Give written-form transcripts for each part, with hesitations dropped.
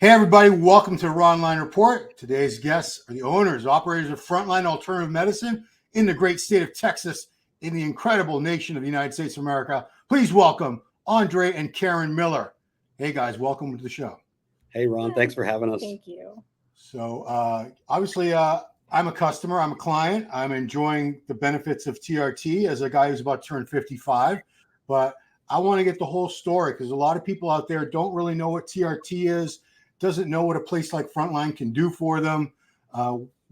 Hey everybody, welcome to Ron Line Report. Today's guests are the owners, operators of Frontline Alternative Medicine in the great state of Texas, in the incredible nation of the United States of America. Please welcome Andre and Karen Miller. Hey guys, welcome to the show. Hey Ron, thanks for having us. Thank you. So obviously I'm a customer, I'm a client. I'm enjoying the benefits of TRT as a guy who's about to turn 55, but I want to get the whole story because a lot of people out there don't really know what TRT is, doesn't know what a place like Frontline can do for them,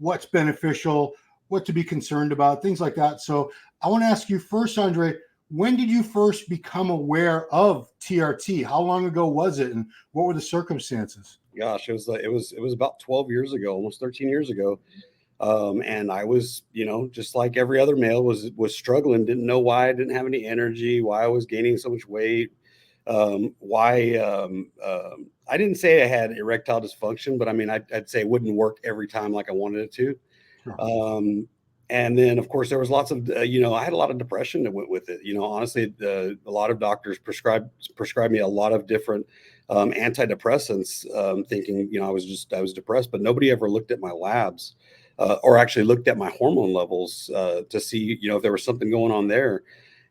what's beneficial, what to be concerned about, things like that. So I want to ask you first, Andre, when did you first become aware of TRT? How long ago was it, and what were the circumstances? Gosh, it was about 12 years ago, almost 13 years ago. And I was, just like every other male was struggling, didn't know why I didn't have any energy, why I was gaining so much weight, I didn't say I had erectile dysfunction, but I mean, I'd say it wouldn't work every time like I wanted it to. Sure. And then, of course, there was lots of, I had a lot of depression that went with it. Honestly, a lot of doctors prescribed me a lot of different antidepressants, thinking, I was depressed, but nobody ever looked at my labs or actually looked at my hormone levels to see, if there was something going on there.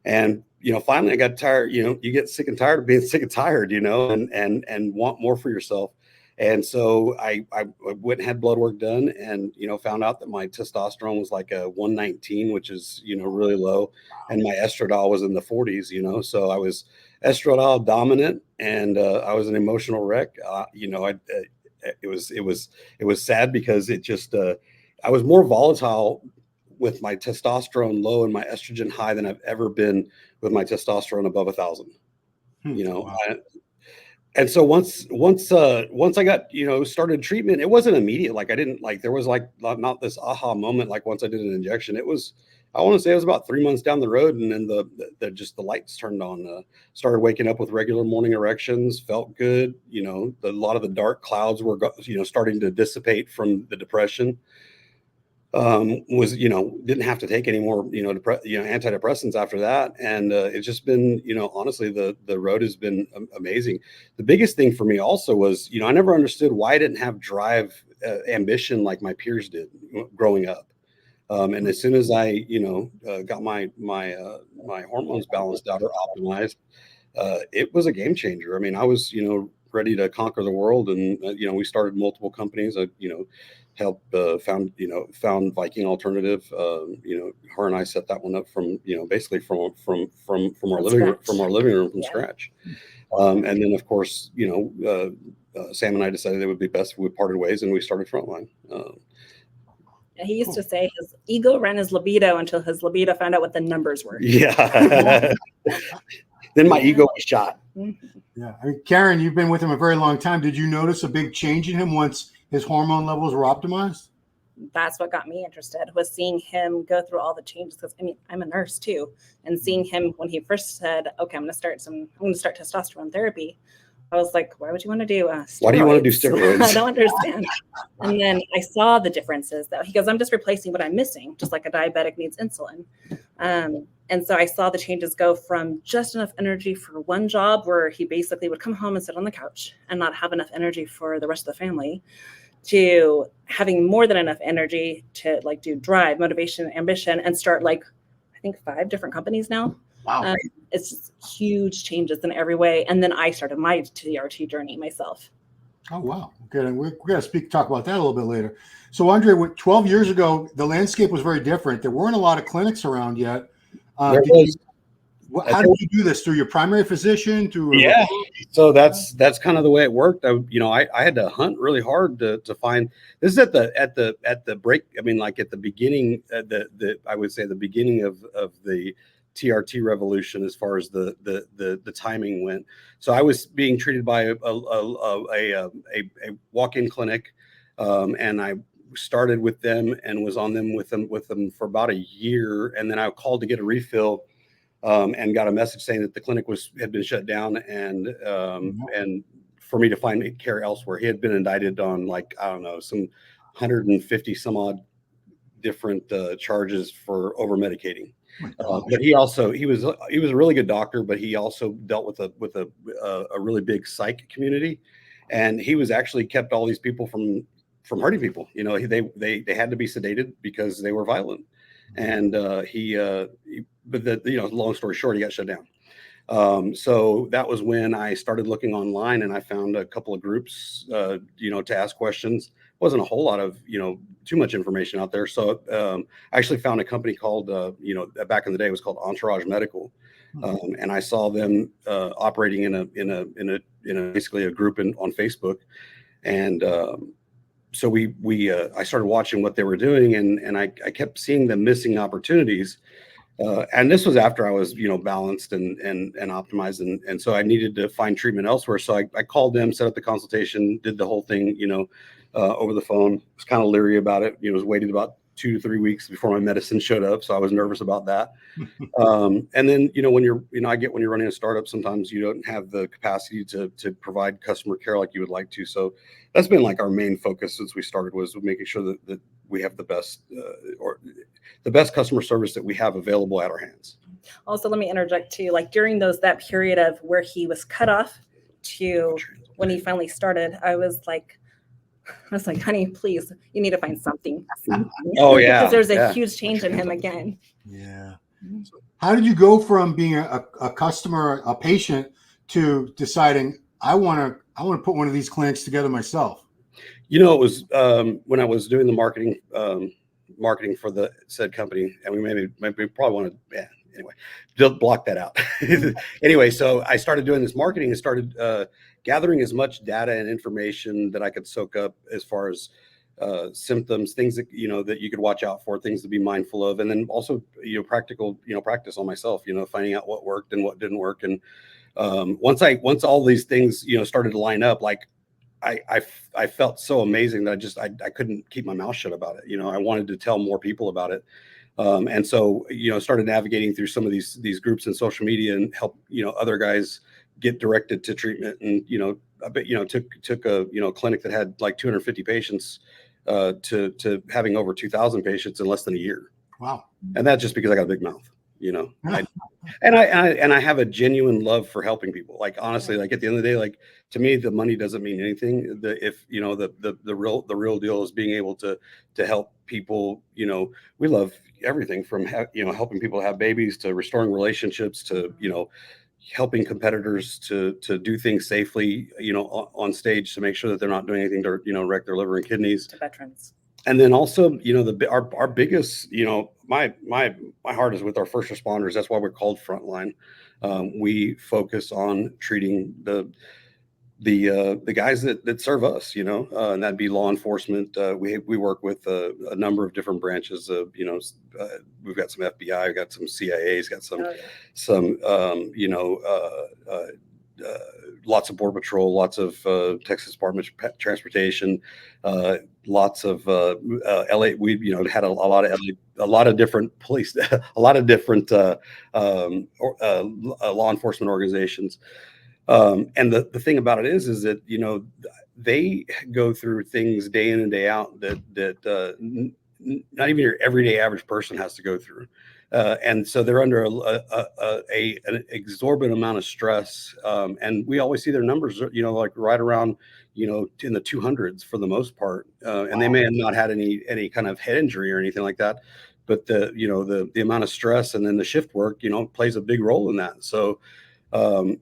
And, finally I got tired, you get sick and tired of being sick and tired, and want more for yourself. And so I went and had blood work done and, found out that my testosterone was like a 119, which is, really low. And my estradiol was in the 40s, so I was estradiol dominant and I was an emotional wreck. It was sad because it just, I was more volatile with my testosterone low and my estrogen high than I've ever been with my testosterone above 1,000. And so once I got, started treatment, it wasn't immediate. Like I didn't there was not this aha moment. Like once I did an injection, I want to say it was about 3 months down the road. And then the lights turned on, started waking up with regular morning erections, felt good. A lot of the dark clouds were, starting to dissipate from the depression. Didn't have to take any more, antidepressants after that. And it's just been, honestly, the road has been amazing. The biggest thing for me also was, I never understood why I didn't have drive, ambition like my peers did growing up. And as soon as I, got my hormones balanced out or optimized, it was a game changer. I mean, I was, ready to conquer the world. And, we started multiple companies. Helped found Viking Alternative. Her and I set that one up from basically from our living room from scratch. And then of course Sam and I decided it would be best if we parted ways and we started Frontline. He used to say his ego ran his libido until his libido found out what the numbers were. Yeah. Then my ego was shot. Yeah. I mean, Karen, you've been with him a very long time. Did you notice a big change in him once his hormone levels were optimized? That's what got me interested, was seeing him go through all the changes. Because I mean, I'm a nurse too, and seeing him when he first said, "Okay, I'm going to start testosterone therapy." I was like, "Why would you want to do steroids? Why do you want to do steroids?" I don't understand. And then I saw the differences, though. He goes, "I'm just replacing what I'm missing, just like a diabetic needs insulin." And so I saw the changes go from just enough energy for one job, where he basically would come home and sit on the couch and not have enough energy for the rest of the family, to having more than enough energy to do drive, motivation, ambition, and start I think 5 different companies now. Wow. It's just huge changes in every way. And then I started my TRT journey myself. Oh, wow. Okay. We're going to talk about that a little bit later. So Andre, 12 years ago, the landscape was very different. There weren't a lot of clinics around yet. How did you do this? Through your primary physician? Yeah. So that's kind of the way it worked. I had to hunt really hard to find. This is at the break. I mean, like at the beginning, I would say the beginning of the TRT revolution as far as the timing went. So I was being treated by a walk-in clinic, and I started with them and was on them with them for about a year, and then I called to get a refill. And got a message saying that the clinic had been shut down, and for me to find care elsewhere. He had been indicted on some 150 some odd different charges for over medicating. But he was a really good doctor, but he also dealt with a really big psych community. and he was actually kept all these people from hurting people. You know, they had to be sedated because they were violent, and but long story short, he got shut down. So that was when I started looking online, and I found a couple of groups, to ask questions. Wasn't a whole lot of, too much information out there. So I actually found a company called, back in the day it was called Entourage Medical. And I saw them operating in a basically a group on Facebook. And so I started watching what they were doing, and I kept seeing the missing opportunities. And this was after I was, balanced and optimized. And so I needed to find treatment elsewhere. So I called them, set up the consultation, did the whole thing, over the phone. Was kind of leery about it. Was waited about 2 to 3 weeks before my medicine showed up. So I was nervous about that. And then, when you're running a startup, sometimes you don't have the capacity to provide customer care like you would like to. So that's been like our main focus since we started, was making sure that we have the best the best customer service that we have available at our hands. Also, let me interject too, like during that period of where he was cut off to when he finally started, I was like, honey, please, you need to find something. Oh yeah. Because there's a huge change in him again. Yeah. How did you go from being a customer, a patient, to deciding I want to put one of these clinics together myself? It was when I was doing the marketing for the said company, and we probably want to, anyway, block that out. Anyway, so I started doing this marketing and started gathering as much data and information that I could soak up as far as symptoms, things that that you could watch out for, things to be mindful of, and then also practical practice on myself, finding out what worked and what didn't work. And once all these things started to line up, like I felt so amazing that I couldn't keep my mouth shut about it. I wanted to tell more people about it. And so, started navigating through some of these groups in social media and help, other guys get directed to treatment. And, took a clinic that had like 250 patients to having over 2,000 patients in less than a year. Wow. And that's just because I got a big mouth, and I have a genuine love for helping people. Like, honestly, like at the end of the day, like to me, the money doesn't mean anything. The real deal is being able to help people. We love everything from helping people have babies, to restoring relationships, to helping competitors to do things safely, on stage, to make sure that they're not doing anything to wreck their liver and kidneys. To veterans. And then also, our biggest, my heart is with our first responders. That's why we're called Frontline. We focus on treating the guys that serve us, and that'd be law enforcement. We work with a number of different branches of, we've got some FBI, we've got some CIA's, got some lots of Border Patrol, lots of Texas Department of Transportation, lots of LA. We had a lot of LA, a lot of different police, a lot of different law enforcement organizations. And the thing about it is that they go through things day in and day out that not even your everyday average person has to go through. And so they're under an exorbitant amount of stress. And we always see their numbers, like right around, in the 200s for the most part. And they may have not had any kind of head injury or anything like that. But the amount of stress and then the shift work, plays a big role in that. So, from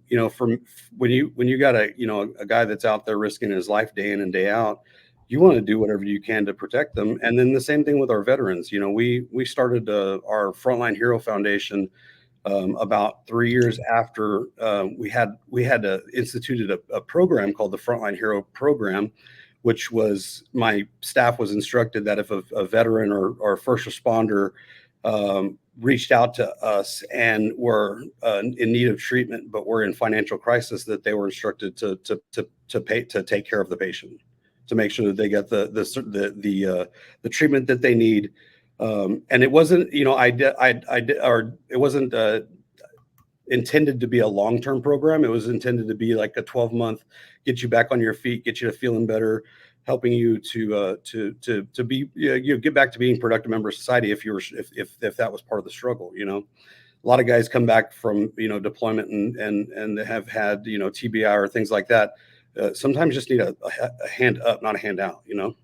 when you got a guy that's out there risking his life day in and day out, you want to do whatever you can to protect them. And then the same thing with our veterans. We started our Frontline Hero Foundation about 3 years after we had instituted a program called the Frontline Hero Program, which was, my staff was instructed that if a veteran or first responder reached out to us and were in need of treatment, but were in financial crisis, that they were instructed to take care of the patient, to make sure that they get the treatment that they need. And it wasn't, it wasn't intended to be a long-term program. It was intended to be like a 12-month, get you back on your feet, get you to feeling better, helping you to be, get back to being a productive member of society if that was part of the struggle. A lot of guys come back from deployment and have had TBI or things like that, sometimes just need a hand up, not a hand out, you know?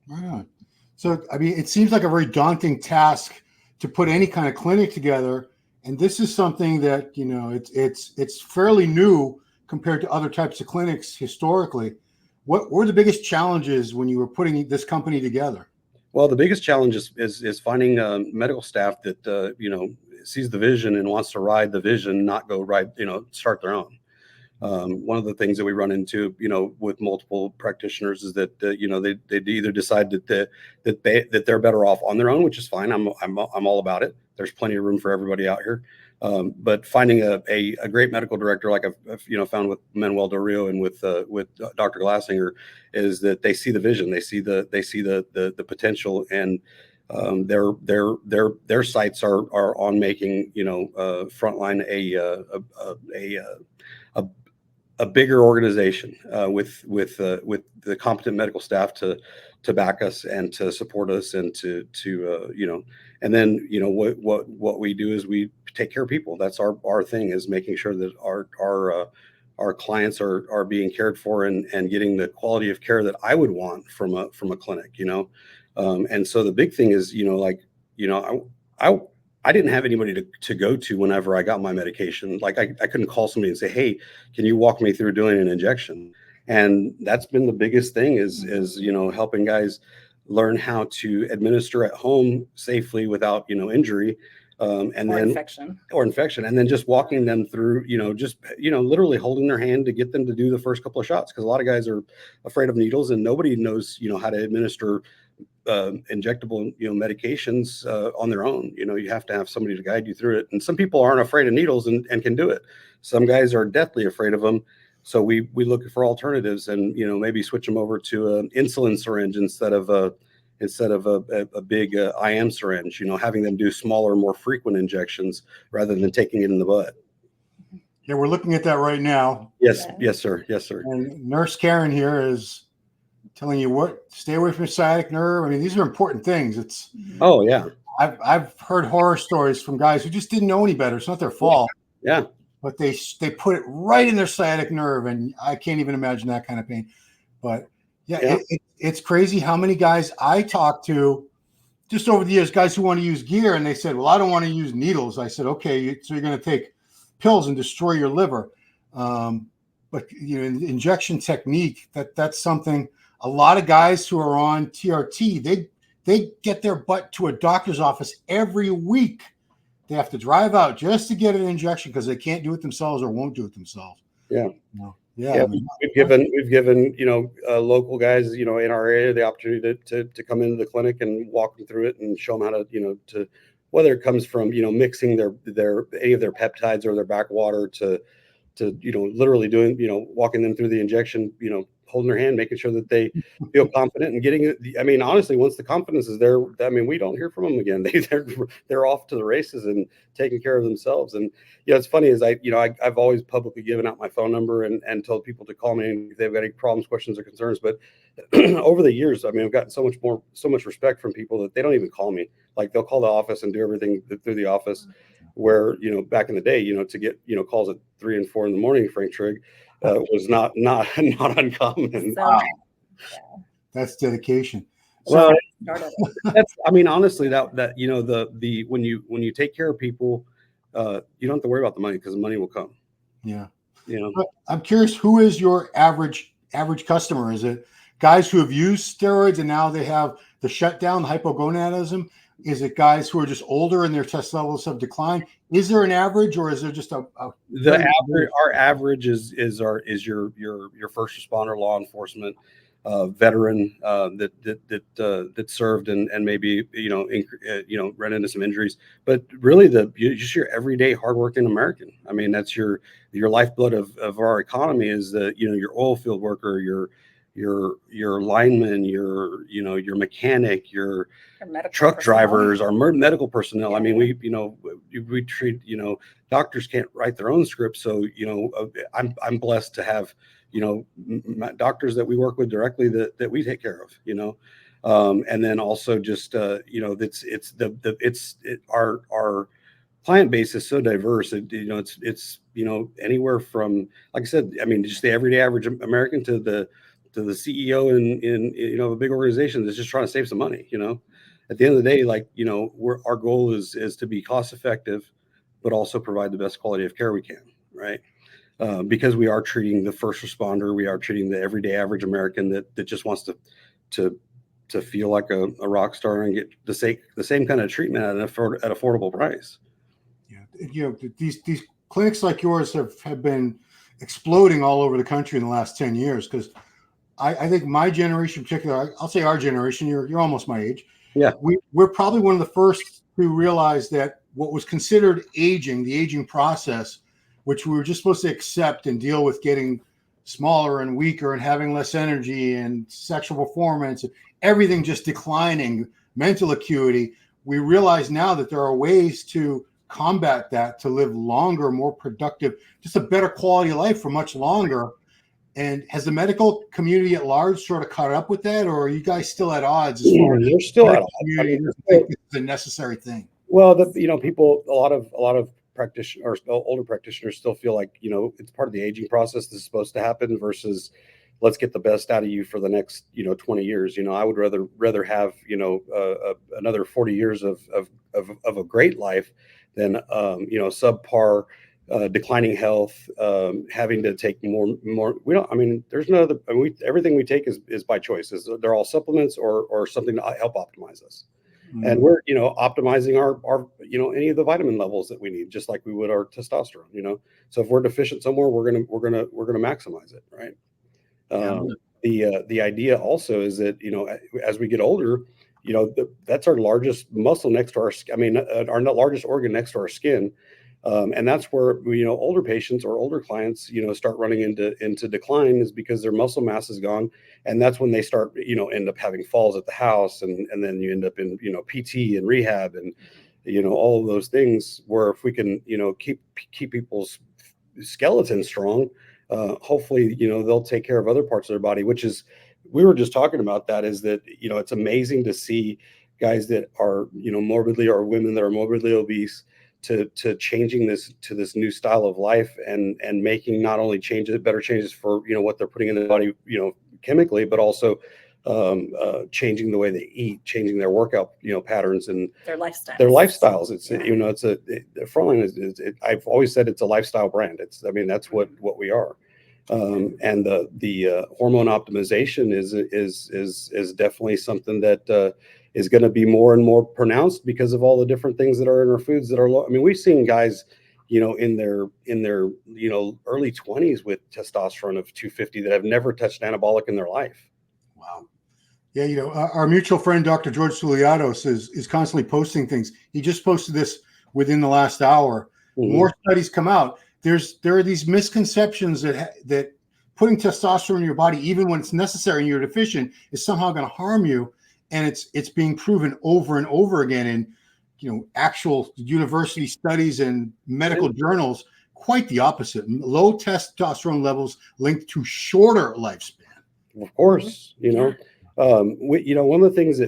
Right on. So, I mean, it seems like a very daunting task to put any kind of clinic together. And this is something that, you know, it's fairly new compared to other types of clinics historically. What were the biggest challenges when you were putting this company together? Well, the biggest challenge is finding medical staff that, you know, sees the vision and wants to ride the vision, not go ride, you know, start their own. One of the things that we run into, you know, with multiple practitioners is that, you know, they either decide that they're better off on their own, which is fine. I'm all about it. There's plenty of room for everybody out here. But finding a great medical director, like I've you know, found with Manuel Del Rio and with Dr. Glassinger, is that they see the vision, they see the potential, and their sights are on making, you know, Frontline a bigger organization with the competent medical staff to back us and to support us and to you know, and then, you know, what we do is we take care of people. That's our thing, is making sure that our clients are being cared for and getting the quality of care that I would want from a clinic, you know. And so the big thing is, you know, like, you know, I didn't have anybody to go to whenever I got my medication. Like I couldn't call somebody and say, hey, can you walk me through doing an injection? And that's been the biggest thing is, you know, helping guys learn how to administer at home safely without, you know, injury. And Or then infection. and then just walking them through, you know, just, you know, literally holding their hand to get them to do the first couple of shots. Cause a lot of guys are afraid of needles and nobody knows, you know, how to administer injectable, you know, medications on their own. You know, you have to have somebody to guide you through it. And some people aren't afraid of needles and can do it. Some guys are deathly afraid of them. So we look for alternatives and, you know, maybe switch them over to an insulin syringe instead of a big IM syringe, you know, having them do smaller, more frequent injections rather than taking it in the butt. Yeah, we're looking at that right now. Yes, yes, sir. Yes, sir. And Nurse Karen here is telling you what, stay away from sciatic nerve. I mean, these are important things. It's Oh yeah. I've heard horror stories from guys who just didn't know any better. It's not their fault. Yeah. But they put it right in their sciatic nerve, and I can't even imagine that kind of pain. But yeah. It's crazy how many guys I talked to just over the years, guys who want to use gear, and they said, well, I don't want to use needles. I said, okay, so you're going to take pills and destroy your liver. But you know, injection technique, that's something. A lot of guys who are on TRT, they get their butt to a doctor's office every week. They have to drive out just to get an injection because they can't do it themselves or won't do it themselves. Yeah. No. Yeah. I mean, we've given, you know, local guys, you know, in our area, the opportunity to come into the clinic and walk them through it and show them how to, you know, to, whether it comes from, you know, mixing any of their peptides or their backwater to, you know, literally doing, you know, walking them through the injection, you know, holding their hand, making sure that they feel confident and getting it. I mean, honestly, once the confidence is there, I mean, we don't hear from them again. They're off to the races and taking care of themselves. And, you know, it's funny is I've always publicly given out my phone number and told people to call me if they've got any problems, questions, or concerns. But over the years, I mean, I've gotten so much respect from people that they don't even call me. Like they'll call the office and do everything through the office. Where, you know, back in the day, you know, to get, you know, calls at 3 and 4 in the morning, Frank Trigg, was not uncommon. So, wow. Yeah. That's dedication. So, well, that's, I mean, honestly, that you know, the when you take care of people, you don't have to worry about the money because the money will come. Yeah. You know, but I'm curious, who is your average customer? Is it guys who have used steroids and now they have the shutdown, hypogonadism? Is it guys who are just older and their test levels have declined? Is there an average, or is there just our average is your first responder, law enforcement, veteran that served and maybe, you know, ran into some injuries, but really just your everyday hardworking American. I mean, that's your lifeblood of our economy is you know, your oil field worker, your lineman, your mechanic, your truck drivers, our medical personnel. Yeah. I mean, we treat, you know, doctors can't write their own scripts. So, you know, I'm blessed to have, you know, doctors that we work with directly that we take care of, you know. And then also just, you know, our client base is so diverse. It's anywhere from, like I said, I mean, just the everyday average American to the CEO in a big organization that's just trying to save some money. At the end of the day, our goal is to be cost effective, but also provide the best quality of care we can, right? Because we are treating the first responder, we are treating the everyday average American that just wants to feel like a rock star and get the same kind of treatment at an affordable price. Yeah, these clinics like yours have been exploding all over the country in the last 10 years, because I think my generation in particular, I'll say our generation, you're almost my age. Yeah. We're probably one of the first to realize that what was considered aging, the aging process, which we were just supposed to accept and deal with getting smaller and weaker and having less energy and sexual performance, everything just declining, mental acuity. We realize now that there are ways to combat that, to live longer, more productive, just a better quality of life for much longer. And has the medical community at large sort of caught up with that, or are you guys still at odds? They're still at odds. I mean, think this is a necessary thing. Well, people, a lot of practitioners, or older practitioners, still feel like it's part of the aging process that's supposed to happen, versus let's get the best out of you for the next 20 years. I would rather have another 40 years of a great life than subpar, declining health, having to take more. We don't. I mean, there's no other. I mean, everything we take is by choice. They're all supplements or something to help optimize us. Mm-hmm. And we're optimizing our any of the vitamin levels that we need, just like we would our testosterone. So if we're deficient somewhere, we're gonna maximize it, right? The idea also is that as we get older, that's our largest muscle next to our. I mean, our largest organ next to our skin. And that's where older patients or older clients start running into decline, is because their muscle mass is gone, and that's when they start end up having falls at the house, and then you end up in PT and rehab and all of those things. Where if we can keep people's skeletons strong, hopefully they'll take care of other parts of their body. Which is, we were just talking about that, is that it's amazing to see guys that are morbidly, or women that are morbidly obese, to changing this to this new style of life, and making not only better changes for what they're putting in the body chemically, but also changing the way they eat, changing their workout patterns and their lifestyles. It's Frontline I've always said it's a lifestyle brand. That's what we are. And the hormone optimization is definitely something that is going to be more and more pronounced, because of all the different things that are in our foods that are low. I mean, we've seen guys, in their early 20s with testosterone of 250 that have never touched anabolic in their life. Wow. Yeah, our mutual friend Dr. George Souliatos is constantly posting things. He just posted this within the last hour. Mm-hmm. More studies come out. There are these misconceptions that putting testosterone in your body, even when it's necessary and you're deficient, is somehow going to harm you. And it's being proven over and over again in actual university studies and medical journals. Quite the opposite. Low testosterone levels linked to shorter lifespan. Of course, one of the things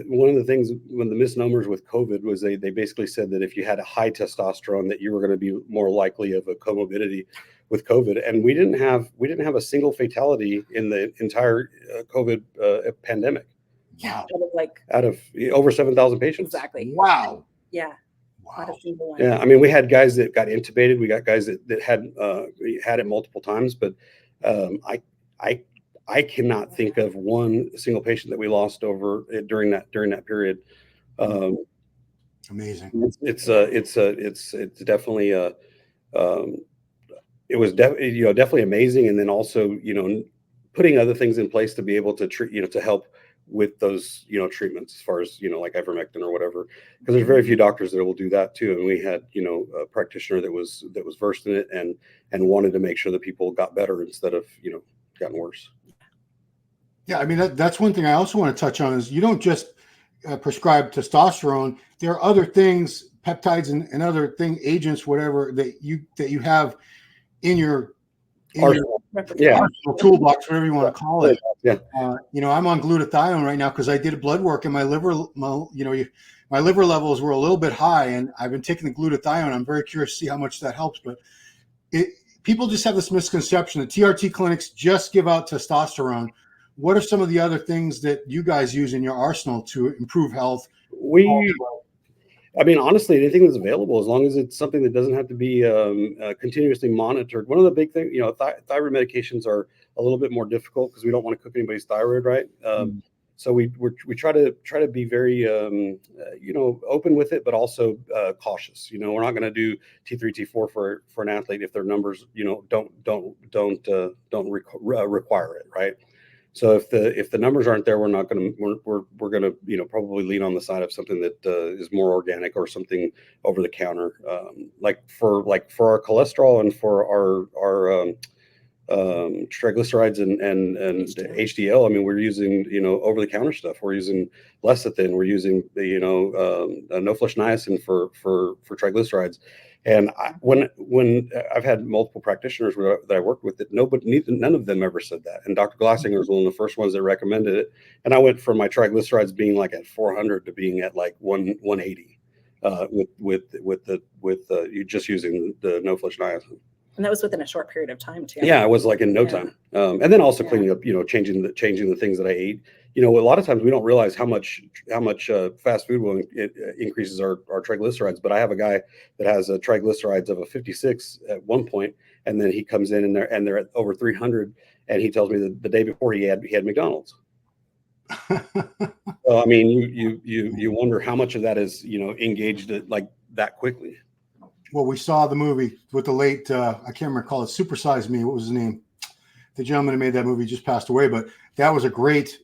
when the misnomers with COVID was they basically said that if you had a high testosterone, that you were going to be more likely of a comorbidity with COVID. And we didn't have a single fatality in the entire COVID pandemic. Yeah, out of over 7,000 patients. Exactly. Wow. Yeah. Wow. Not a single one. Yeah, I mean, we had guys that got intubated. We got guys that had it multiple times, but I cannot think of one single patient that we lost over during that period. Amazing. It's definitely it was definitely amazing, and then also putting other things in place to be able to treat to help with those treatments, as far as like ivermectin or whatever, because there's very few doctors that will do that too. And we had a practitioner that was versed in it and wanted to make sure that people got better instead of gotten worse. Yeah, I mean that's one thing I also want to touch on is you don't just prescribe testosterone. There are other things, peptides and other agents, whatever that you have in your arsenal toolbox, whatever you want to call it. Yeah. I'm on glutathione right now because I did a blood work and my liver, my liver levels were a little bit high, and I've been taking the glutathione. I'm very curious to see how much that helps. But people just have this misconception that TRT clinics just give out testosterone. What are some of the other things that you guys use in your arsenal to improve health? I mean, honestly, anything that's available, as long as it's something that doesn't have to be continuously monitored. One of the big things, thyroid medications are a little bit more difficult because we don't want to cook anybody's thyroid, right? So we try to be very open with it, but also cautious. We're not going to do T3, T4 for an athlete if their numbers don't require it, right? So if the numbers aren't there, we're going to probably lean on the side of something that is more organic or something over the counter. Like for our cholesterol and for our triglycerides and HDL. I mean, we're using over the counter stuff. We're using lecithin. We're using no flush niacin for triglycerides. And when I've had multiple practitioners that I worked with, none of them ever said that. And Dr. Glassinger was one of the first ones that recommended it. And I went from my triglycerides being like at 400 to being at like 180 with you just using the no flush niacin. And that was within a short period of time too. Yeah, it was like in no time. And then also cleaning up, changing the things that I ate. A lot of times we don't realize how much fast food increases our triglycerides. But I have a guy that has a triglycerides of a 56 at one point, and then he comes in and they're at over 300, and he tells me that the day before he had McDonald's. So I mean, you wonder how much of that is engaged like that quickly. Well, we saw the movie with the late, I can't recall it, Super Size Me. What was his name? The gentleman who made that movie just passed away, but that was a great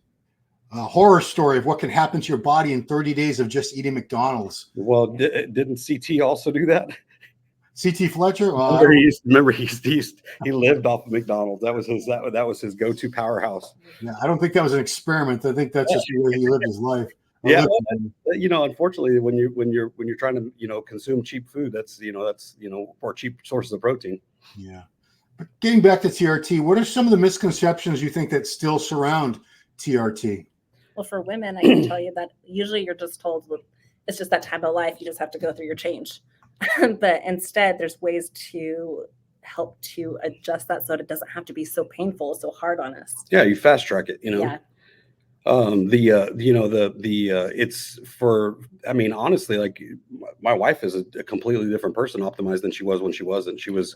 horror story of what can happen to your body in 30 days of just eating McDonald's. Well, didn't CT also do that? CT Fletcher? Remember he lived off of McDonald's. That was his go-to powerhouse. Yeah, I don't think that was an experiment. I think that's just the way he lived his life. Yeah, unfortunately, when you're trying to consume cheap food, that's or cheap sources of protein. Yeah, but getting back to TRT, what are some of the misconceptions you think that still surround TRT? Well, for women, I can tell you that usually you're just told it's just that time of life. You just have to go through your change, but instead, there's ways to help to adjust that so it doesn't have to be so painful, so hard on us. Yeah, you fast track it. Yeah. It's for, I mean, honestly, like my wife is a completely different person optimized than she was when she wasn't. She was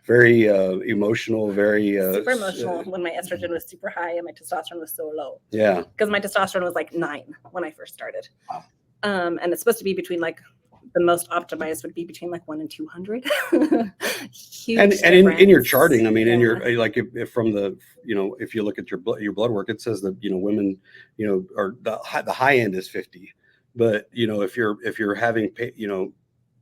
very emotional, very super emotional when my estrogen was super high and my testosterone was so low. Yeah. Because my testosterone was like 9 when I first started. And it's supposed to be between like the most optimized would be between like 1 and 200. Huge and in your charting, I mean, in your like if from the if you look at your blood work, it says that women are the high end is 50, but if you're having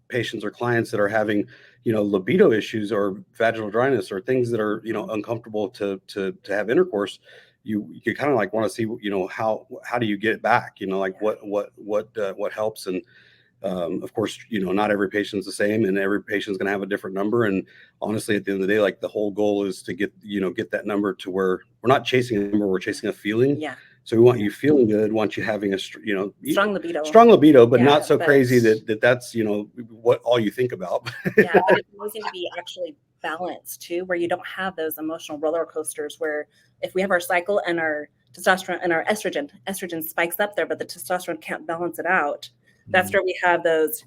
patients or clients that are having libido issues or vaginal dryness or things that are uncomfortable to have intercourse, you kind of like want to see how do you get it back, like what helps. And of course, not every patient's the same, and every patient's going to have a different number. And honestly, at the end of the day, like the whole goal is to get that number to where we're not chasing a number, we're chasing a feeling. Yeah. So we want you feeling good, want you having a strong libido, but not so crazy that's what all you think about. Yeah, but it's amazing to be actually balanced too, where you don't have those emotional roller coasters where if we have our cycle and our testosterone and our estrogen spikes up there, but the testosterone can't balance it out. That's where we have those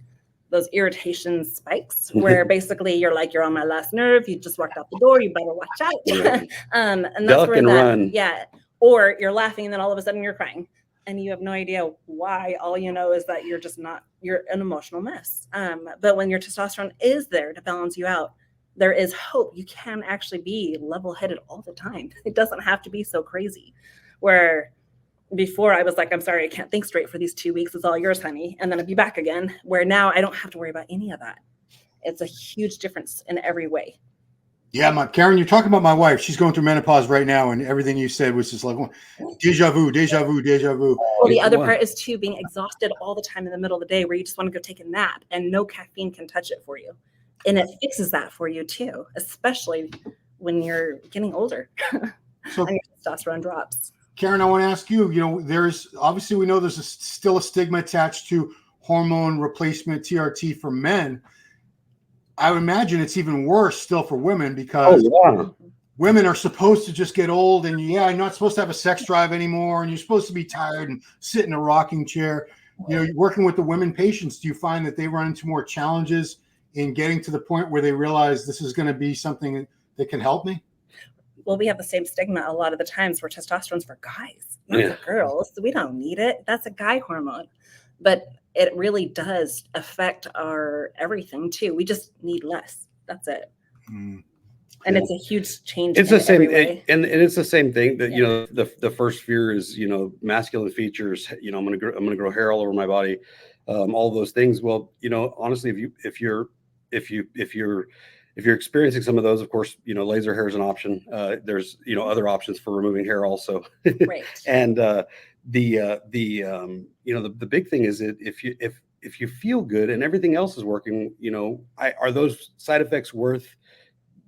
irritation spikes where basically you're on my last nerve. You just walked out the door. You better watch out. Yeah. And that's Duck where and run. Yeah. Or you're laughing and then all of a sudden you're crying and you have no idea why. All you know is that you're an emotional mess. But when your testosterone is there to balance you out, there is hope. You can actually be level-headed all the time. It doesn't have to be so crazy where before I was like, I'm sorry, I can't think straight for these 2 weeks. It's all yours, honey. And then I'd be back again, where now I don't have to worry about any of that. It's a huge difference in every way. Yeah, Karen, you're talking about my wife. She's going through menopause right now, and everything you said was just like deja vu. Well, the other part is too being exhausted all the time in the middle of the day, where you just want to go take a nap, and no caffeine can touch it for you, and it fixes that for you too, especially when you're getting older so, and your testosterone drops. Karen, I want to ask you. There's obviously we know there's still a stigma attached to hormone replacement TRT for men, I would imagine it's even worse still for women because women are supposed to just get old and you're not supposed to have a sex drive anymore. And you're supposed to be tired and sit in a rocking chair. Working with the women patients, do you find that they run into more challenges in getting to the point where they realize this is going to be something that can help me? Well, we have the same stigma a lot of the times where testosterone's for guys, not for girls. So we don't need it. That's a guy hormone. But it really does affect our everything too. We just need less. That's it. And it's a huge change. It's the same, and it's the same thing that the first fear is masculine features. I'm gonna grow hair all over my body, all those things. Well, honestly, if you're experiencing some of those, of course, laser hair is an option. There's other options for removing hair also. Right. And the big thing is that if you feel good and everything else is working, are those side effects worth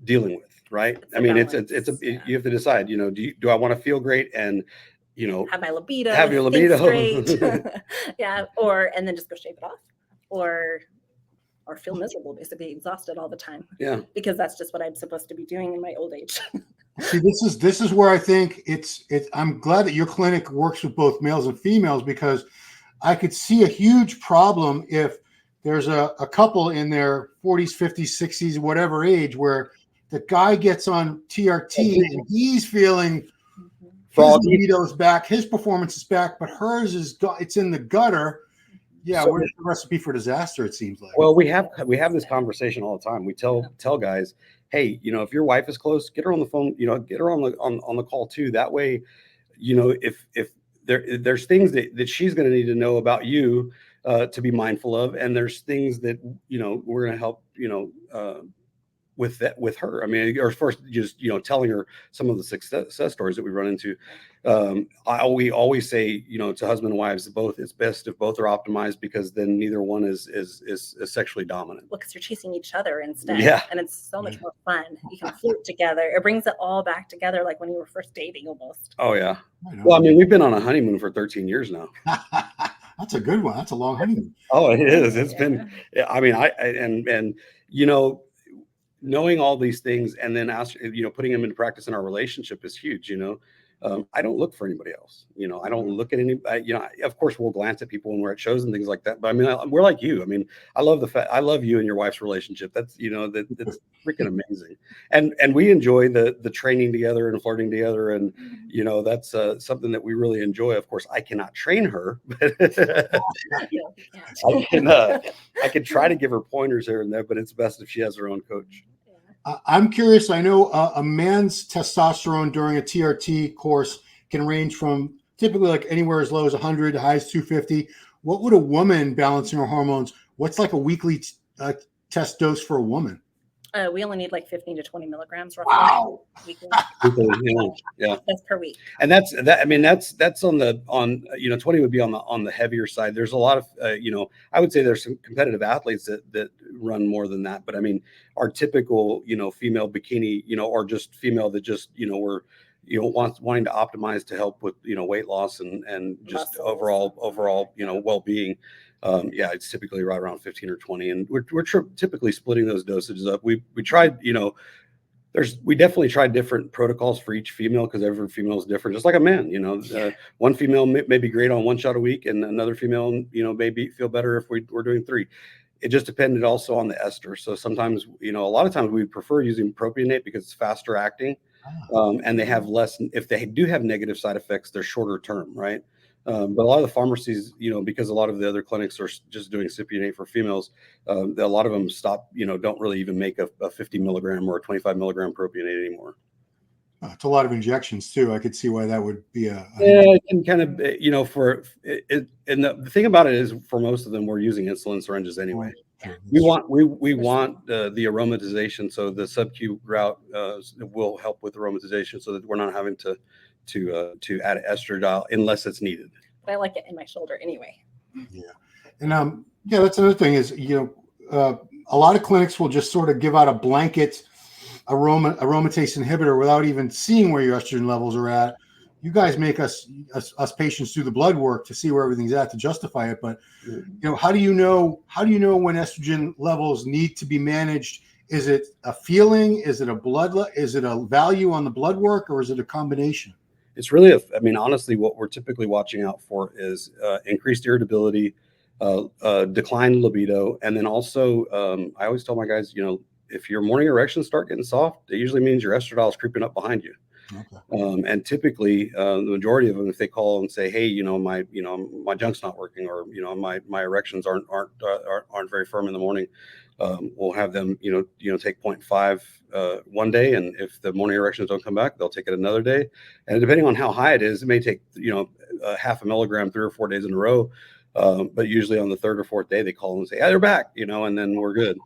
dealing with? Right. I mean, you have to decide, do I want to feel great and, have my libido, have your libido straight. And then just go shave it off or feel miserable, basically exhausted all the time. Yeah. Because that's just what I'm supposed to be doing in my old age. See, this is where I think I'm glad that your clinic works with both males and females, because I could see a huge problem if there's a couple in their 40s, 50s, 60s, whatever age, where the guy gets on TRT and he's feeling his libido's back, his performance is back, but hers it's in the gutter. Yeah, where's the recipe for disaster? It seems like. Well, we have this conversation all the time. We tell guys, hey, if your wife is close, get her on the phone. Get her on the call too. That way, if there's things that she's going to need to know about you to be mindful of, and there's things that we're going to help with her. I mean, or first just telling her some of the success stories that we run into. We always say to husband and wives both, it's best if both are optimized, because then neither one is sexually dominant. Well, because you're chasing each other instead. Yeah. And it's so much more fun. You can flirt together. It brings it all back together, like when you were first dating almost. Oh yeah. Well, I mean, we've been on a honeymoon for 13 years now. That's a good one. That's a long honeymoon. Oh, it is. It's been. I mean, knowing all these things and then putting them into practice in our relationship is huge. I don't look for anybody else. I don't look at any. Of course, we'll glance at people when we're at shows and things like that. But I mean, we're like you. I mean, I love I love you and your wife's relationship. That's that's freaking amazing. And we enjoy the training together and flirting together, and that's something that we really enjoy. Of course, I cannot train her, but I can try to give her pointers here and there. But it's best if she has her own coach. I'm curious. I know a man's testosterone during a TRT course can range from typically like anywhere as low as 100 to high as 250. What would a woman balancing her hormones? What's like a weekly test dose for a woman? We only need like 15 to 20 milligrams roughly. Wow. Yeah. That's per week. And that's on 20 would be on the heavier side. There's a lot of, I would say there's some competitive athletes that run more than that. But I mean, our typical, female bikini, or just female that just, we're, wanting to optimize to help with, weight loss and just overall, well-being. It's typically right around 15 or 20, and we're typically splitting those dosages up. We tried, we definitely tried different protocols for each female, because every female is different, just like a man. One female may be great on one shot a week, and another female, maybe feel better if we're doing 3. It just depended also on the ester. So sometimes, a lot of times we prefer using propionate because it's faster acting, and they have less. If they do have negative side effects, they're shorter term, right? But a lot of the pharmacies, because a lot of the other clinics are just doing cypionate for females, a lot of them stop, don't really even make a 50 milligram or a 25 milligram propionate anymore. It's a lot of injections too. I could see why that would be it can kind of, for it. And the thing about it is, for most of them, we're using insulin syringes anyway. We want the aromatization. So the sub-Q route will help with aromatization, so that we're not having to add estradiol unless it's needed. But I like it in my shoulder anyway. Yeah. And that's another thing is, a lot of clinics will just sort of give out a blanket aromatase inhibitor without even seeing where your estrogen levels are at. you guys make us patients do the blood work to see where everything's at to justify it. But how do you know when estrogen levels need to be managed? Is it a feeling? Is it is it a value on the blood work, or is it a combination? It's really, I mean, honestly, what we're typically watching out for is increased irritability, declined libido, and then also, I always tell my guys, if your morning erections start getting soft, it usually means your estradiol is creeping up behind you. Okay. And typically, the majority of them, if they call and say, "Hey, my junk's not working," or my erections aren't very firm in the morning, we'll have them take 0.5 one day, and if the morning erections don't come back, they'll take it another day, and depending on how high it is, it may take half a milligram 3 or 4 days in a row, but usually on the third or fourth day they call and say, "Yeah, they're back," and then we're good.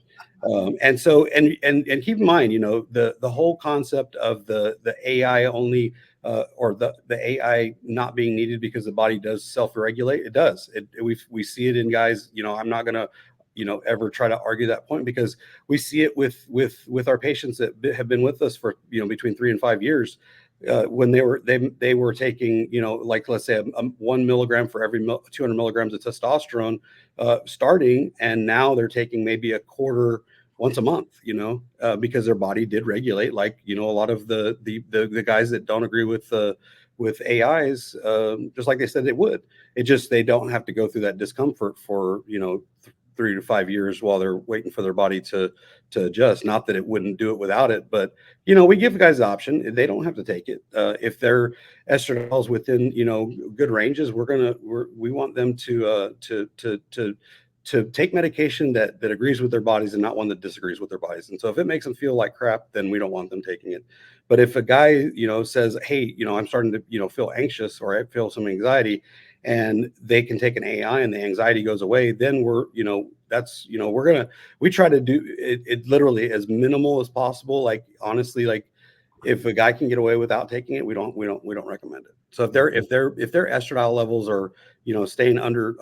And so, and keep in mind, the whole concept of the AI only, or the AI not being needed because the body does self-regulate. It does. We see it in guys. I'm not gonna, ever try to argue that point, because we see it with our patients that have been with us for between 3 and 5 years. When they were taking, like, let's say 1 milligram for every 200 milligrams of testosterone starting, and now they're taking maybe a quarter once a month, because their body did regulate, like, a lot of the guys that don't agree with AIs, just like they said it would. It just, they don't have to go through that discomfort for 3 to 5 years while they're waiting for their body to adjust. Not that it wouldn't do it without it, but we give guys the option. They don't have to take it. If their estradiol is within good ranges, we want them to take medication that agrees with their bodies and not one that disagrees with their bodies. And so if it makes them feel like crap, then we don't want them taking it. But if a guy says, "Hey, I'm starting to feel anxious, or I feel some anxiety," and they can take an AI and the anxiety goes away, then we try to do it literally as minimal as possible. Like, honestly, like, if a guy can get away without taking it, we don't recommend it. So if their estradiol levels are staying under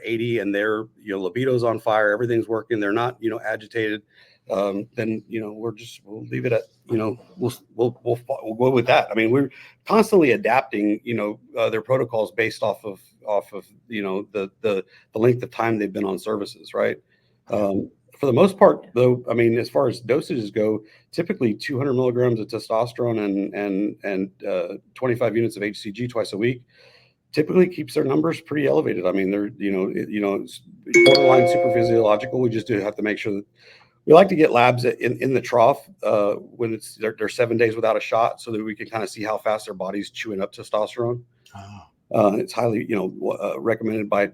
80, and their libido's on fire, everything's working, they're not agitated, then we'll leave it at we'll go with that. I mean, we're constantly adapting their protocols based off of the length of time they've been on services, right? For the most part, though, I mean, as far as dosages go, typically 200 milligrams of testosterone and 25 units of HCG twice a week typically keeps their numbers pretty elevated. I mean, they're it's borderline super physiological. We just do have to make sure that we like to get labs in the trough when they're 7 days without a shot, so that we can kind of see how fast their body's chewing up testosterone. It's highly recommended by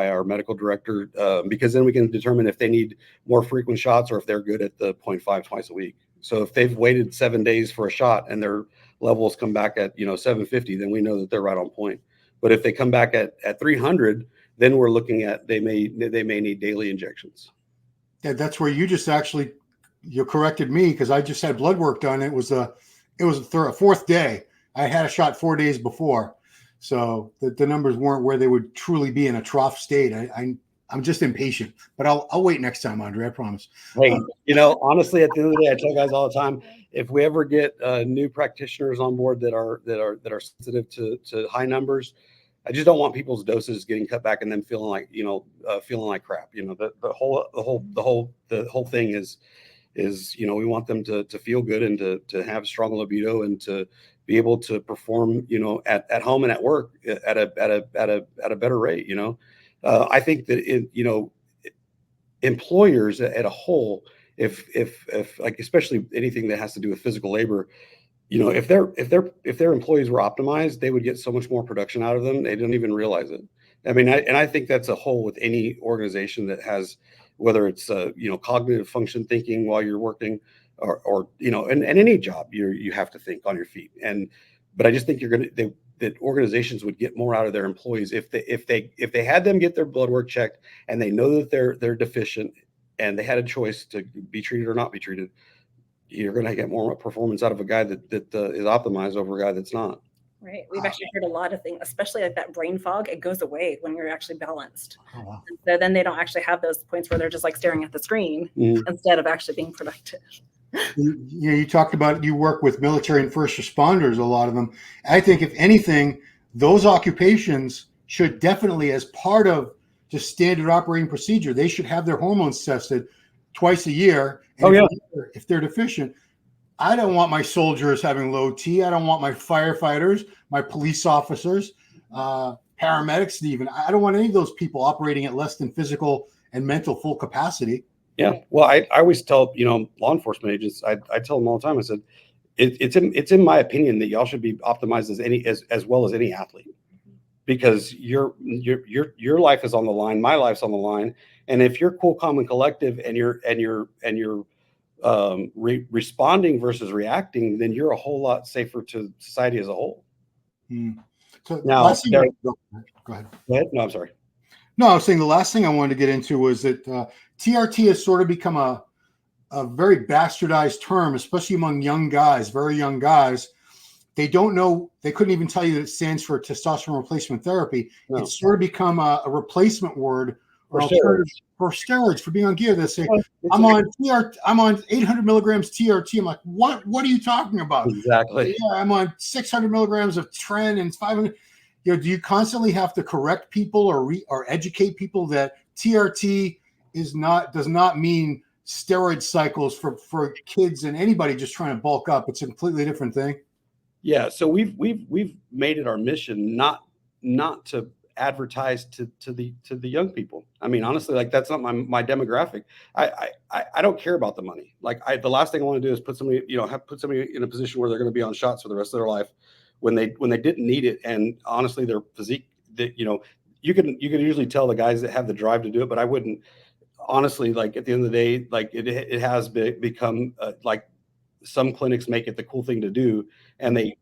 our medical director, because then we can determine if they need more frequent shots or if they're good at the 0.5 twice a week. So if they've waited 7 days for a shot and their levels come back at 750, then we know that they're right on point. But if they come back at 300, then we're looking at they may need daily injections. Yeah, that's where you corrected me, because I just had blood work done. It was a fourth day. I had a shot 4 days before. So the numbers weren't where they would truly be in a trough state. I'm just impatient, but I'll wait next time, Andre. I promise. Hey, honestly, at the end of the day, I tell guys all the time, if we ever get new practitioners on board that are sensitive to high numbers, I just don't want people's doses getting cut back and then feeling like crap. The whole thing is we want them to feel good and to have strong libido and to be able to perform at home and at work at a better rate. I think that employers at a whole, if like, especially anything that has to do with physical labor, if their employees were optimized, they would get so much more production out of them. They don't even realize it. I mean, I think that's a whole with any organization that has, whether it's cognitive function thinking while you're working, or and any job, you have to think on your feet. But I just think that organizations would get more out of their employees if they had them get their blood work checked, and they know that they're deficient, and they had a choice to be treated or not be treated. You're going to get more performance out of a guy that is optimized over a guy that's not. Right. We've actually heard a lot of things, especially like that brain fog. It goes away when you're actually balanced. Oh, wow. So then they don't actually have those points where they're just like staring at the screen instead of actually being productive. You talked about you work with military and first responders, a lot of them. I think if anything, those occupations should definitely, as part of just standard operating procedure, they should have their hormones tested twice a year. And if they're deficient, I don't want my soldiers having low T. I don't want my firefighters, my police officers, paramedics, even. I don't want any of those people operating at less than physical and mental full capacity. Yeah. Well, I always tell, law enforcement agents, I tell them all the time, I said, it's in my opinion that y'all should be optimized as well as any athlete, because your life is on the line, my life's on the line. And if you're cool, calm, and collective, and you're responding versus reacting, then you're a whole lot safer to society as a whole. So now, go ahead. No, I'm sorry. No, I was saying the last thing I wanted to get into was that TRT has sort of become a very bastardized term, especially among young guys, very young guys. They don't know, they couldn't even tell you that it stands for testosterone replacement therapy. No. It's sort of become a replacement word or alternative for steroids, for being on gear. They say, I'm on 800 milligrams TRT. I'm like, what are you talking about? Exactly. Yeah, I'm on 600 milligrams of Tren and 500. Do you constantly have to correct people or educate people that TRT does not mean steroid cycles for kids and anybody just trying to bulk up? It's a completely different thing. Yeah, so we've made it our mission not to advertise to the young people. I mean, honestly, like, that's not my demographic. I don't care about the money. Like, the last thing I want to do is put somebody in a position where they're going to be on shots for the rest of their life when they didn't need it. And honestly, their physique, that you can usually tell the guys that have the drive to do it, but I wouldn't. Honestly, like, at the end of the day, like, it has become like, some clinics make it the cool thing to do, and they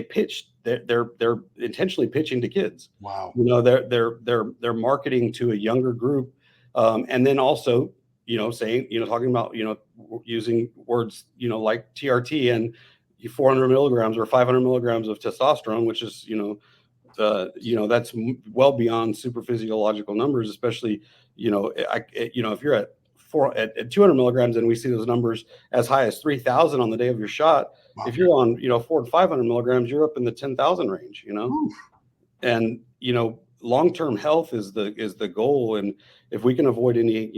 pitch. They're intentionally pitching to kids. Wow. They're marketing to a younger group, and then also saying, talking about, using words like TRT and 400 milligrams or 500 milligrams of testosterone, which is that's well beyond super physiological numbers, especially if you're at 200 milligrams, and we see those numbers as high as 3,000 on the day of your shot. Wow. If you're on 400 to 500 milligrams, you're up in the 10,000 range. Oof. And long-term health is the goal, and if we can avoid any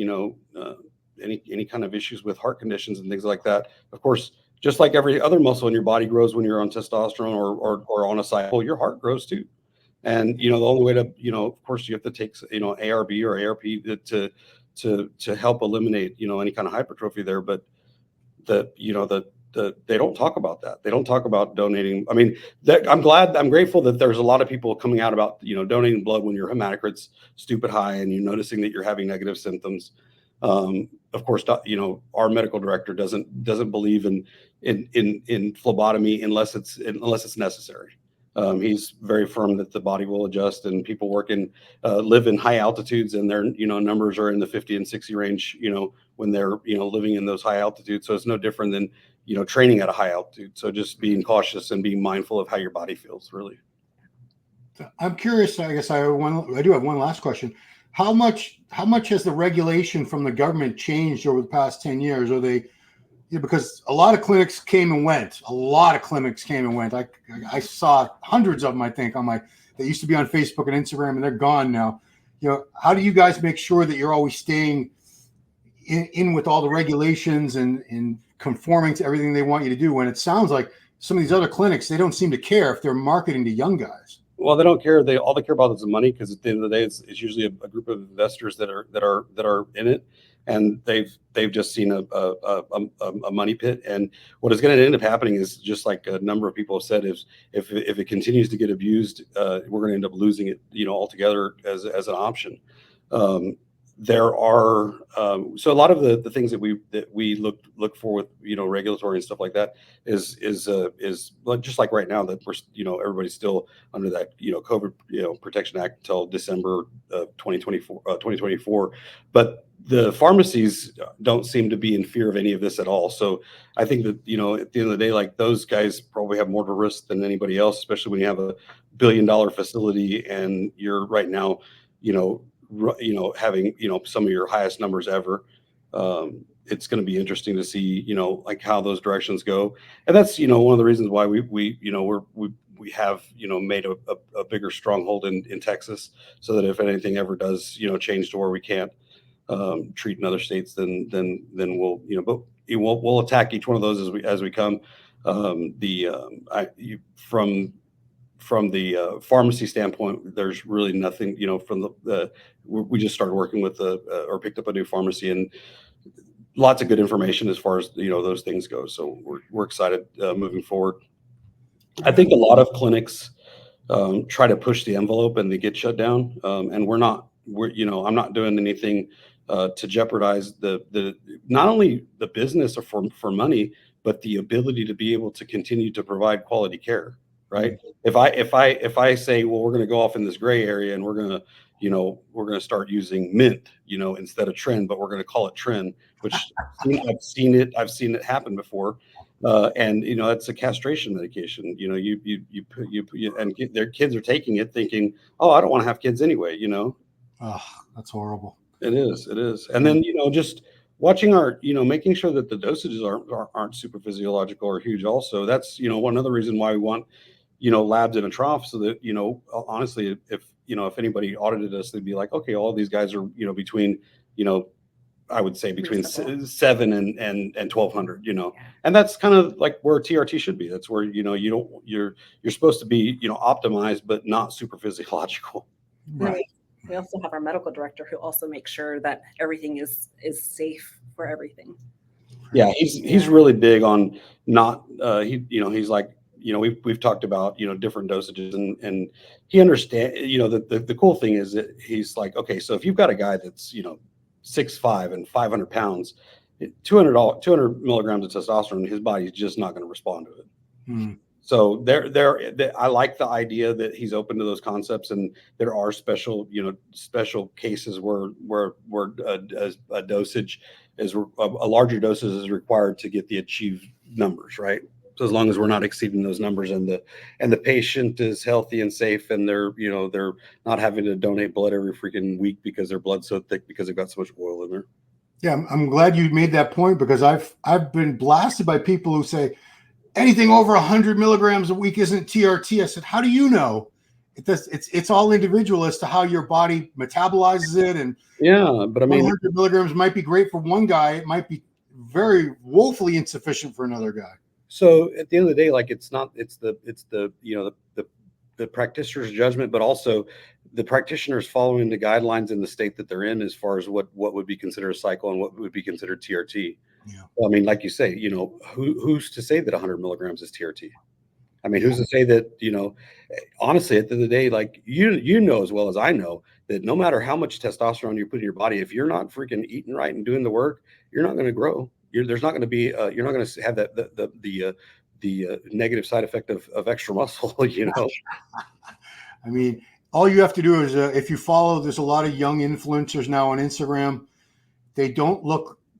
any kind of issues with heart conditions and things like that, of course, just like every other muscle in your body grows when you're on testosterone or on a cycle, your heart grows too. And the only way to of course, you have to take ARB or ARP to help eliminate any kind of hypertrophy there, but they don't talk about that. They don't talk about donating. I mean, I'm grateful that there's a lot of people coming out about donating blood when your hematocrit's stupid high and you're noticing that you're having negative symptoms. Of course, our medical director doesn't believe in phlebotomy unless it's necessary. He's very firm that the body will adjust, and people live in high altitudes, and their numbers are in the 50 and 60 range when they're living in those high altitudes. So it's no different than training at a high altitude. So just being cautious and being mindful of how your body feels, really. I'm curious. I guess I do have one last question. How much has the regulation from the government changed over the past 10 years? Are they because a lot of clinics came and went. I saw hundreds of them, I think, they used to be on Facebook and Instagram, and they're gone now. How do you guys make sure that you're always staying in with all the regulations and conforming to everything they want you to do, when it sounds like some of these other clinics, they don't seem to care if they're marketing to young guys? Well, they don't care. All they care about is the money, because at the end of the day, it's usually a group of investors that are in it. And they've just seen a money pit, and what is going to end up happening is, just like a number of people have said, is if it continues to get abused, we're going to end up losing it, altogether as an option. There are so a lot of the things that we look for with regulatory and stuff like that is just like right now that we're everybody's still under that COVID Protection Act until December of 2024, but the pharmacies don't seem to be in fear of any of this at all. So I think that at the end of the day, like, those guys probably have more to risk than anybody else, especially when you have $1 billion facility and you're right now having some of your highest numbers ever. it's going to be interesting to see, like how those directions go. And that's, one of the reasons why we have, made a bigger stronghold in Texas, so that if anything ever does, change to where we can't treat in other states, then we'll, but we'll attack each one of those as we come. From the pharmacy standpoint, there's really nothing, from we just started working with or picked up a new pharmacy, and lots of good information as far as, those things go. So we're excited moving forward. I think a lot of clinics try to push the envelope and they get shut down. And I'm not doing anything to jeopardize the not only the business or for money, but the ability to be able to continue to provide quality care. Right. If I say, well, we're going to go off in this gray area and we're going to start using mint, instead of trend, but we're going to call it trend, which I've seen it happen before. And it's a castration medication. And their kids are taking it thinking, oh, I don't want to have kids anyway. Oh, that's horrible. It is. And then, just watching making sure that the dosages aren't super physiological or huge. Also, that's, one other reason why we want, labs in a trough, so that, honestly, if anybody audited us, they'd be like, okay, all these guys are, between, I would say between 7 and 1200, and that's kind of like where TRT should be. That's where, you're supposed to be, optimized, but not super physiological. Right. We also have our medical director who also makes sure that everything is safe for everything. Yeah, he's really big on not he's like, we've talked about, different dosages, and he understands, the cool thing is that he's like, okay, so if you've got a guy that's 6'5" and 500 pounds, 200 milligrams of testosterone, his body's just not going to respond to it. So I like the idea that he's open to those concepts, and there are special cases where a dosage is a larger dosage is required to get the achieved numbers, right? So as long as we're not exceeding those numbers, and the patient is healthy and safe, and they're not having to donate blood every freaking week because their blood's so thick because they've got so much oil in there. Yeah, I'm glad you made that point, because I've been blasted by people who say anything over 100 milligrams a week isn't TRT. I said, how do you know? It's all individual as to how your body metabolizes it. And yeah, but I mean, 100 milligrams might be great for one guy. It might be very woefully insufficient for another guy. So at the end of the day, like, it's the practitioner's judgment, but also the practitioners following the guidelines in the state that they're in, as far as what would be considered a cycle and what would be considered TRT. Yeah. Well, I mean, like you say, who's to say that 100 milligrams is TRT? I mean, who's to say that, honestly, at the end of the day, like, as well as I know, that no matter how much testosterone you put in your body, if you're not freaking eating right and doing the work, you're not going to grow. There's not going to be, you're not going to have the negative side effect of extra muscle, I mean, all you have to do is, if you follow, there's a lot of young influencers now on Instagram.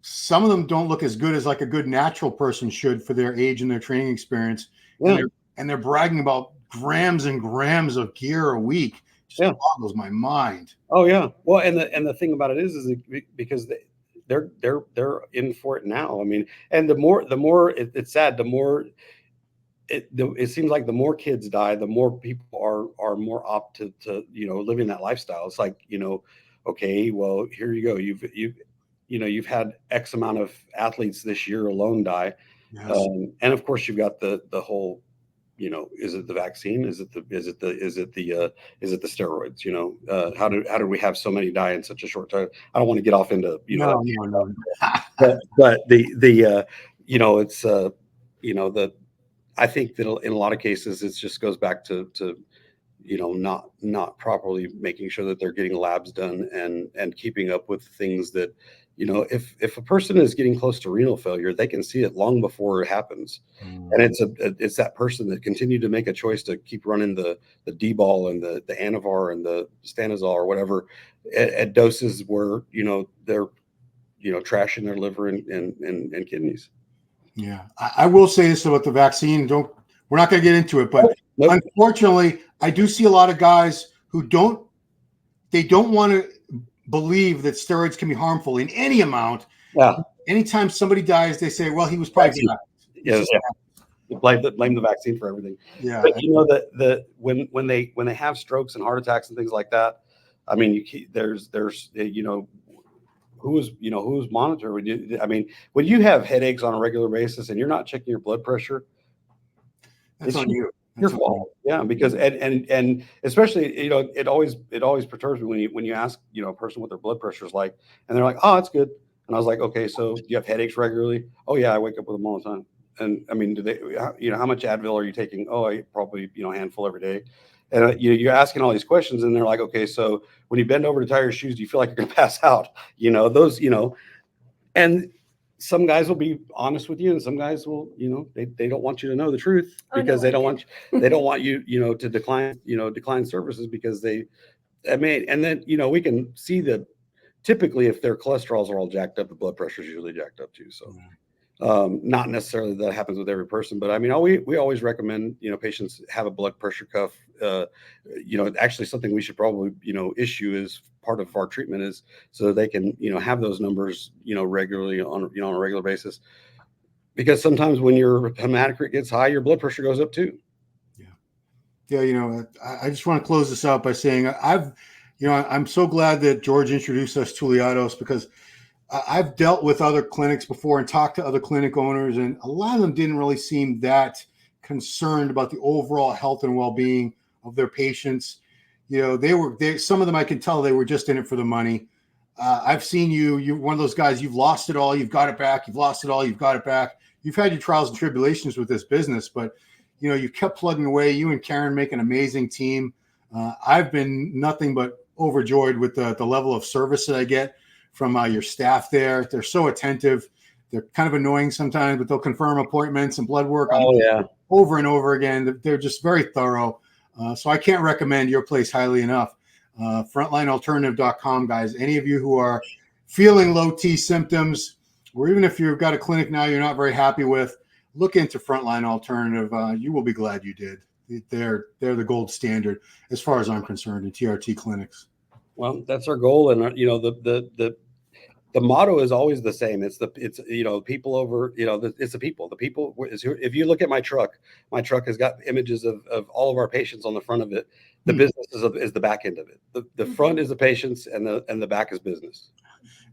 Some of them don't look as good as like a good natural person should for their age and their training experience. Yeah. And they're bragging about grams and grams of gear a week. Just boggles my mind. Oh yeah. Well, and the thing about it is because they're in for it now. I mean, and the more it's sad, the more it seems like the more kids die, the more people are more opt to living that lifestyle. It's like, okay, well, here you go. You've had X amount of athletes this year alone die. Yes. And of course you've got the whole, is it the vaccine? Is it the steroids? How do we have so many die in such a short time? I don't want to get off into, No. but it's I think that in a lot of cases, it just goes back to not properly making sure that they're getting labs done and keeping up with things that, if a person is getting close to renal failure, they can see it long before it happens. And it's that person that continued to make a choice to keep running the D-ball and the Anavar and the Stanozol or whatever at doses where, they're, trashing their liver and kidneys. Yeah. I will say this about the vaccine. We're not going to get into it, but unfortunately, I do see a lot of guys who don't want to believe that steroids can be harmful in any amount. Yeah. anytime somebody dies, they say, well, he was probably Yes, blame the vaccine for everything. Yeah, but you know that when they have strokes and heart attacks and things like that, I mean, there's you know, who's monitoring? I mean, when you have headaches on a regular basis and you're not checking your blood pressure, that's on you. Your fault. Yeah, because and especially, you know, it always perturbs me when you ask, you know, a person what their blood pressure is like, and they're like, oh, it's good. And I was like, okay, so do you have headaches regularly? Oh yeah, I wake up with them all the time. And I mean, do they, you know, how much Advil are you taking? Oh, I probably, you know, a handful every day. And you're asking all these questions, and they're like, okay, so when you bend over to tie your shoes, do you feel like you're going to pass out? You know, those, you know, and some guys will be honest with you, and some guys will, you know, they don't want you to know the truth because they don't want you, you know, to decline services because I mean, and then, you know, we can see that typically if their cholesterols are all jacked up, the blood pressure is usually jacked up too. So not necessarily that happens with every person, but I mean, we always recommend, you know, patients have a blood pressure cuff. You know, actually something we should probably, you know, issue as part of our treatment is so that they can, you know, have those numbers, you know, regularly on a regular basis, because sometimes when your hematocrit gets high, your blood pressure goes up too. Yeah. You know, I just want to close this out by saying I'm so glad that George introduced us to Liados, because I've dealt with other clinics before and talked to other clinic owners, and a lot of them didn't really seem that concerned about the overall health and well-being of their patients. You know, some of them, I can tell they were just in it for the money. I've seen you're one of those guys, you've lost it all, you've got it back, you've lost it all, you've got it back. You've had your trials and tribulations with this business, but you know, you kept plugging away. You and Karen make an amazing team. I've been nothing but overjoyed with the level of service that I get from your staff there. They're so attentive. They're kind of annoying sometimes, but they'll confirm appointments and blood work over and over again. They're just very thorough. So I can't recommend your place highly enough. Frontlinealternative.com, guys. Any of you who are feeling low T symptoms, or even if you've got a clinic now you're not very happy with, look into Frontline Alternative. You will be glad you did. They're the gold standard as far as I'm concerned in TRT clinics. Well, that's our goal, and you know, the motto is always the same. It's you know, people over, you know, it's the people. The people is, if you look at my truck has got images of all of our patients on the front of it. The business is the back end of it. The front is the patients, and the back is business.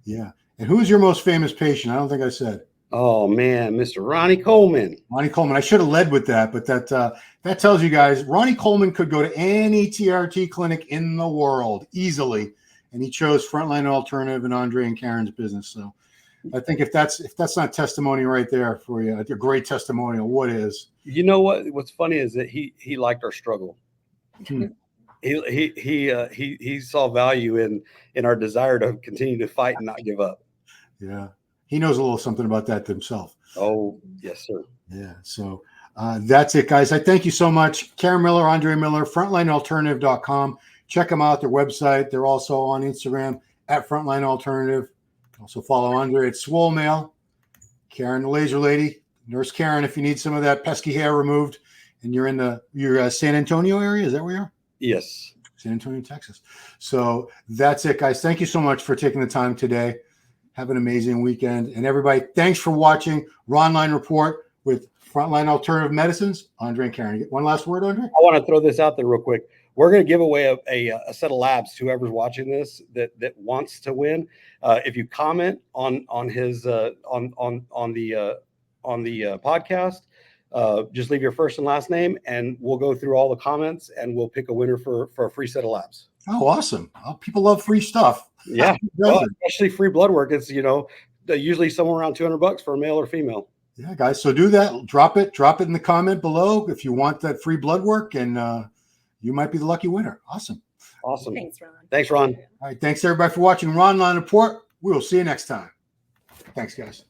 Yeah. And who's your most famous patient? I don't think I said. Oh man, Mr. Ronnie Coleman. Ronnie Coleman. I should have led with that, but that tells you guys Ronnie Coleman could go to any TRT clinic in the world easily, and he chose Frontline Alternative and Andre and Karen's business. So I think if that's not testimony right there for you, a great testimonial, what is? You know what's funny is that he liked our struggle. He saw value in our desire to continue to fight and not give up. Yeah. He knows a little something about that himself. Oh, yes, sir. Yeah. So that's it, guys. I thank you so much. Karen Miller, Andre Miller, frontlinealternative.com. Check them out, their website. They're also on Instagram at Frontline Alternative. Also follow Andre at Swole Mail. Karen, the Laser Lady. Nurse Karen, if you need some of that pesky hair removed and you're in your San Antonio area. Is that where you are? Yes. San Antonio, Texas. So that's it, guys. Thank you so much for taking the time today. Have an amazing weekend. And everybody, thanks for watching Ronline Report with Frontline Alternative Medicines. Andre and Karen, one last word, Andre? I want to throw this out there real quick. We're going to give away a set of labs to whoever's watching this that wants to win. If you comment on his on the podcast, just leave your first and last name, and we'll go through all the comments, and we'll pick a winner for a free set of labs. Oh, awesome! Oh, people love free stuff. Yeah, well, especially free blood work. It's, you know, usually somewhere around $200 for a male or female. Yeah, guys. So do that. Drop it in the comment below if you want that free blood work, and you might be the lucky winner. Awesome. Thanks, Ron. Thanks, Ron. All right. Thanks everybody for watching Ronline Report. We will see you next time. Thanks, guys.